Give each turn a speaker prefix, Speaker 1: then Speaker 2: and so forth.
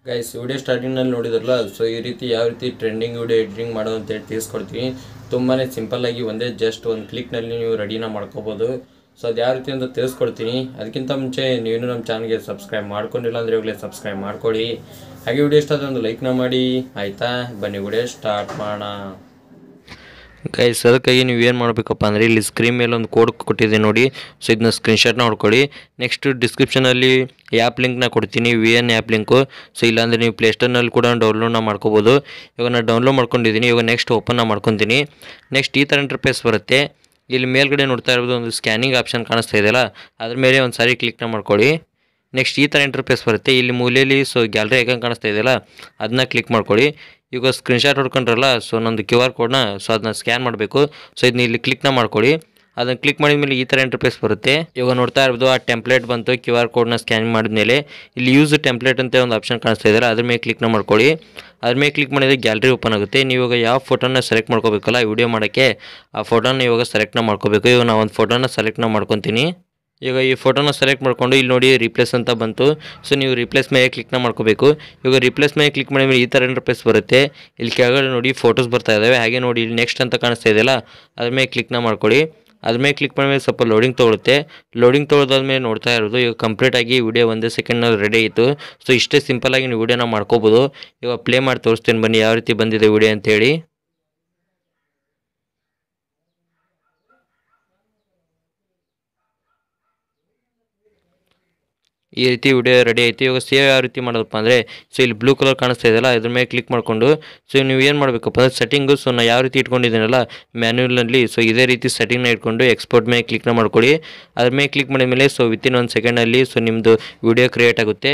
Speaker 1: Guys video ಸ್ಟಾರ್ಟಿಂಗ್ನಲ್ಲಿ ನೋಡಿದ್ರಲ್ಲ, so ಈ ರೀತಿ ಯಾವ ರೀತಿ ಟ್ರೆಂಡಿಂಗ್ ವಿಡಿಯೋ ಎಡಿಟಿಂಗ್ ಮಾಡೋದು ಅಂತೇಳಿ ತಿಳಿಸ್ಕೊಡ್ತೀನಿ. ತುಂಬಾ ಸಿಂಪಲ್ಲಾಗಿ ಒಂದೇ ಜಸ್ಟ್ ಒಂದು ಕ್ಲಿಕ್ನಲ್ಲಿ ನೀವು ರೆಡಿನ ಮಾಡ್ಕೋಬೋದು. ಸೊ ಅದು ಯಾವ ರೀತಿ ಅಂತ ತಿಳಿಸ್ಕೊಡ್ತೀನಿ. ಅದಕ್ಕಿಂತ ಮುಂಚೆ ನೀವೇನು ನಮ್ಮ ಚಾನಲ್ಗೆ ಸಬ್ಸ್ಕ್ರೈಬ್ ಮಾಡ್ಕೊಂಡಿಲ್ಲ ಅಂದರೆ ಇವಾಗಲೇ ಸಬ್ಸ್ಕ್ರೈಬ್ ಮಾಡ್ಕೊಳ್ಳಿ. ಹಾಗೆ ವಿಡಿಯೋ ಇಷ್ಟ ಆದರೆ ಒಂದು ಲೈಕ್ನ ಮಾಡಿ, ಆಯಿತಾ? ಬನ್ನಿ ವಿಡಿಯೋ ಸ್ಟಾರ್ಟ್ ಮಾಡೋಣ. ಗೈಸ್ ಅದಕ್ಕಾಗಿ ನೀವು ಏನು ಮಾಡಬೇಕಪ್ಪ ಅಂದರೆ ಇಲ್ಲಿ ಸ್ಕ್ರೀನ್ ಮೇಲೆ ಒಂದು ಕೋಡ್ ಕೊಟ್ಟಿದೆ ನೋಡಿ. ಸೊ ಇದನ್ನ ಸ್ಕ್ರೀನ್ಶಾಟ್ನ ಹೊಡ್ಕೊಳ್ಳಿ. ನೆಕ್ಸ್ಟ್ ಡಿಸ್ಕ್ರಿಪ್ಷನಲ್ಲಿ ಆ್ಯಪ್ ಲಿಂಕ್ನ ಕೊಡ್ತೀನಿ, VN ಆ್ಯಪ್ ಲಿಂಕು. ಸೊ ಇಲ್ಲಾಂದರೆ ನೀವು ಪ್ಲೇಸ್ಟೋರ್ನಲ್ಲಿ ಕೂಡ ಡೌನ್ಲೋಡ್ನ ಮಾಡ್ಕೋಬೋದು. ಇವಾಗ ನಾನು ಡೌನ್ಲೋಡ್ ಮಾಡ್ಕೊಂಡಿದ್ದೀನಿ. ಇವಾಗ ನೆಕ್ಸ್ಟ್ ಓಪನ್ನ ಮಾಡ್ಕೊತೀನಿ. ನೆಕ್ಸ್ಟ್ ಈ ಥರ ಇಂಟರ್ಫೇಸ್ ಬರುತ್ತೆ. ಇಲ್ಲಿ ಮೇಲ್ಗಡೆ ನೋಡ್ತಾ ಇರೋದು ಒಂದು ಸ್ಕ್ಯಾನಿಂಗ್ ಆಪ್ಷನ್ ಕಾಣಿಸ್ತಾ ಇದೆಯಲ್ಲ, ಅದ್ರ ಮೇಲೆ ಒಂದು ಸಾರಿ ಕ್ಲಿಕ್ನ ಮಾಡ್ಕೊಳ್ಳಿ. ನೆಕ್ಸ್ಟ್ ಈ ಥರ ಇಂಟರ್ಫೇಸ್ ಬರುತ್ತೆ. ಇಲ್ಲಿ ಮೂಲೆಯಲ್ಲಿ ಸೊ ಗ್ಯಾಲರಿ ಐಕಾನ್ ಕಾಣಿಸ್ತಾ ಇದೆಯಲ್ಲ, ಅದನ್ನ ಕ್ಲಿಕ್ ಮಾಡ್ಕೊಳ್ಳಿ. ಈಗ ಸ್ಕ್ರೀನ್ಶಾಟ್ ಹೊಡ್ಕೊಂಡ್ರಲ್ಲ, ಸೊ ನಂದು QR ಕೋಡ್ನ ಸೊ ಅದನ್ನ ಸ್ಕ್ಯಾನ್ ಮಾಡಬೇಕು. ಸೊ ಇದನ್ನ ಇಲ್ಲಿ ಕ್ಲಿಕ್ನ ಮಾಡ್ಕೊಳ್ಳಿ. ಅದನ್ನು ಕ್ಲಿಕ್ ಮಾಡಿದ ಮೇಲೆ ಈ ಥರ ಇಂಟರ್ಫೇಸ್ ಬರುತ್ತೆ. ಇವಾಗ ನೋಡ್ತಾ ಇರೋದು ಆ ಟೆಂಪ್ಲೇಟ್ ಬಂತು. QR ಕೋಡ್ನ ಸ್ಕ್ಯಾನ್ ಮಾಡಿದ್ಮೇಲೆ ಇಲ್ಲಿ ಯೂಸ್ ಟೆಂಪ್ಲೇಟ್ ಅಂತ ಒಂದು ಆಪ್ಷನ್ ಕಾಣಿಸ್ತಾ ಇದೆಯಲ್ಲ, ಅದ್ರ ಮೇಲೆ ಕ್ಲಿಕ್ನ ಮಾಡ್ಕೊಳ್ಳಿ. ಅದ್ರ ಮೇಲೆ ಕ್ಲಿಕ್ ಮಾಡಿದರೆ ಗ್ಯಾಲರಿ ಓಪನ್ ಆಗುತ್ತೆ. ನೀವು ಇವಾಗ ಯಾವ ಫೋಟೋನ ಸೆಲೆಕ್ಟ್ ಮಾಡ್ಕೋಬೇಕಲ್ಲ ವಿಡಿಯೋ ಮಾಡೋಕ್ಕೆ, ಆ ಫೋಟೋನ ಇವಾಗ ಸೆಲೆಕ್ಟ್ನ ಮಾಡ್ಕೋಬೇಕು. ಇವಾಗ ನಾನು ಒಂದು ಫೋಟೋನ ಸೆಲೆಕ್ಟ್ನ ಮಾಡ್ಕೊತೀನಿ. ಈಗ ಈ ಫೋಟೋನ ಸೆಲೆಕ್ಟ್ ಮಾಡ್ಕೊಂಡು ಇಲ್ಲಿ ನೋಡಿ ರಿಪ್ಲೇಸ್ ಅಂತ ಬಂತು. ಸೊ ನೀವು ರಿಪ್ಲೇಸ್ ಮೇಲೆ ಕ್ಲಿಕ್ನ ಮಾಡ್ಕೋಬೇಕು. ಇವಾಗ ರಿಪ್ಲೇಸ್ ಮೇಲೆ ಕ್ಲಿಕ್ ಮಾಡಿದ್ಮೇಲೆ ಈ ಥರ ಇಂಟರ್ಫೇಸ್ ಬರುತ್ತೆ. ಇಲ್ಲಿ ಕೆಳಗಡೆ ನೋಡಿ ಫೋಟೋಸ್ ಬರ್ತಾ ಇದ್ದಾವೆ. ಹಾಗೆ ನೋಡಿ ಇಲ್ಲಿ ನೆಕ್ಸ್ಟ್ ಅಂತ ಕಾಣಿಸ್ತಾ ಇದೆಯಲ್ಲ, ಅದ್ರ ಮೇಲೆ ಕ್ಲಿಕ್ನ ಮಾಡ್ಕೊಳ್ಳಿ. ಅದ್ರ ಮೇಲೆ ಕ್ಲಿಕ್ ಮಾಡಿದ್ಮೇಲೆ ಸ್ವಲ್ಪ ಲೋಡಿಂಗ್ ತೊಗೊಳುತ್ತೆ. ಲೋಡಿಂಗ್ ತೊಗೊಳೋದಾದ್ಮೇಲೆ ನೋಡ್ತಾ ಇರೋದು ಈಗ ಕಂಪ್ಲೀಟಾಗಿ ವಿಡಿಯೋ ಒಂದೇ ಸೆಕೆಂಡ್ನಲ್ಲಿ ರೆಡಿ ಆಯಿತು. ಸೊ ಇಷ್ಟೇ ಸಿಂಪಲ್ಲಾಗಿ ನೀವು ವಿಡಿಯೋನ ಮಾಡ್ಕೋಬೋದು. ಇವಾಗ ಪ್ಲೇ ಮಾಡಿ ತೋರಿಸ್ತೇನೆ ಬನ್ನಿ ಯಾವ ರೀತಿ ಬಂದಿದೆ ವಿಡಿಯೋ ಅಂತೇಳಿ. ಈ ರೀತಿ ವಿಡಿಯೋ ರೆಡಿ ಆಯಿತು. ಇವಾಗ ಸೇವ್ ಯಾವ ರೀತಿ ಮಾಡೋದಪ್ಪ ಅಂದರೆ, ಸೊ ಇಲ್ಲಿ ಬ್ಲೂ ಕಲರ್ ಕಾಣಿಸ್ತಾ ಇದೆಯಲ್ಲ, ಇದ್ರ ಮೇಲೆ ಕ್ಲಿಕ್ ಮಾಡಿಕೊಂಡು ಸೊ ನೀವು ಏನು ಮಾಡಬೇಕಪ್ಪ ಅಂದರೆ ಸೆಟ್ಟಿಂಗು ಸೊ ನಾನು ಯಾವ ರೀತಿ ಇಟ್ಕೊಂಡಿದ್ದೀನಲ್ಲ ಮ್ಯಾನ್ಯುವಲ್ನಲ್ಲಿ, ಸೊ ಇದೇ ರೀತಿ ಸೆಟ್ಟಿಂಗ್ನ ಇಟ್ಕೊಂಡು ಎಕ್ಸ್ಪೋರ್ಟ್ ಮೇಲೆ ಕ್ಲಿಕ್ನ ಮಾಡ್ಕೊಳ್ಳಿ. ಅದ್ರ ಮೇಲೆ ಕ್ಲಿಕ್ ಮಾಡಿದ ಮೇಲೆ ಸೊ ವಿತಿನ್ 1 ಸೆಕೆಂಡಲ್ಲಿ ಸೊ ನಿಮ್ಮದು ವಿಡಿಯೋ ಕ್ರಿಯೇಟ್ ಆಗುತ್ತೆ.